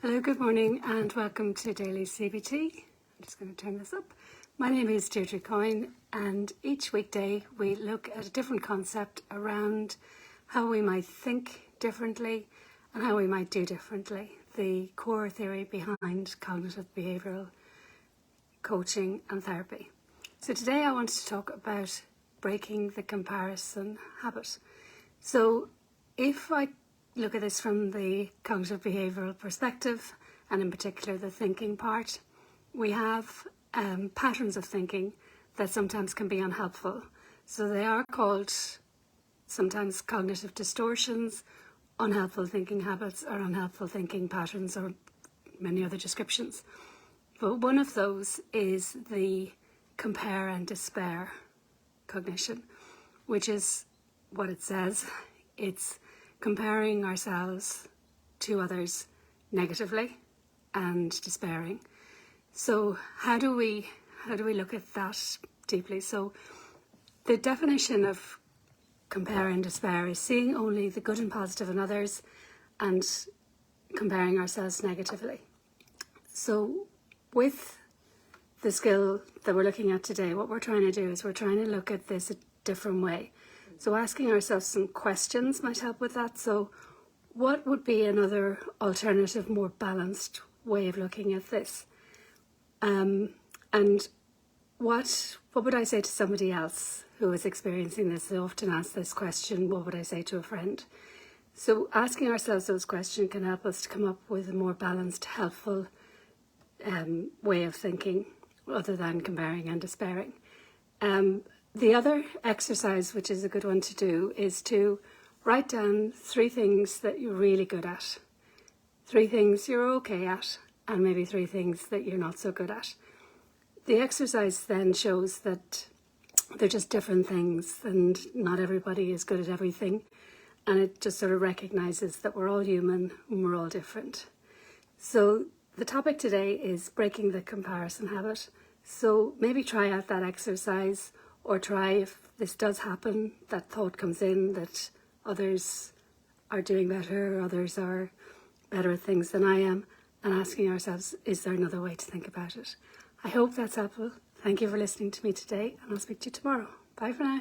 Hello, good morning and welcome to Daily CBT. I'm just going to turn this up. My name is Deirdre Coyne and each weekday we look at a different concept around how we might think differently and how we might do differently. The core theory behind cognitive behavioural coaching and therapy. So today I want to talk about breaking the comparison habit. So if I look at this from the cognitive behavioural perspective, and in particular the thinking part, we have patterns of thinking that sometimes can be unhelpful. So they are called sometimes cognitive distortions, unhelpful thinking habits, or unhelpful thinking patterns, or many other descriptions. But one of those is the compare and despair cognition, which is what it says. It's comparing ourselves to others negatively and despairing. So how do we look at that deeply? So the definition of compare and despair is seeing only the good and positive in others and comparing ourselves negatively. So with the skill that we're looking at today, what we're trying to do is we're trying to look at this a different way. So asking ourselves some questions might help with that. So what would be another alternative, more balanced way of looking at this? And what would I say to somebody else who is experiencing this? I often ask this question, what would I say to a friend? So asking ourselves those questions can help us to come up with a more balanced, helpful way of thinking other than comparing and despairing. The other exercise, which is a good one to do, is to write down 3 things that you're really good at, 3 things you're okay at, and maybe 3 things that you're not so good at. The exercise then shows that they're just different things and not everybody is good at everything, and it just sort of recognises that we're all human and we're all different. So the topic today is breaking the comparison habit. So maybe try out that exercise, or try, if this does happen, that thought comes in that others are doing better, others are better at things than I am, and asking ourselves, is there another way to think about it? I hope that's helpful. Thank you for listening to me today, and I'll speak to you tomorrow. Bye for now.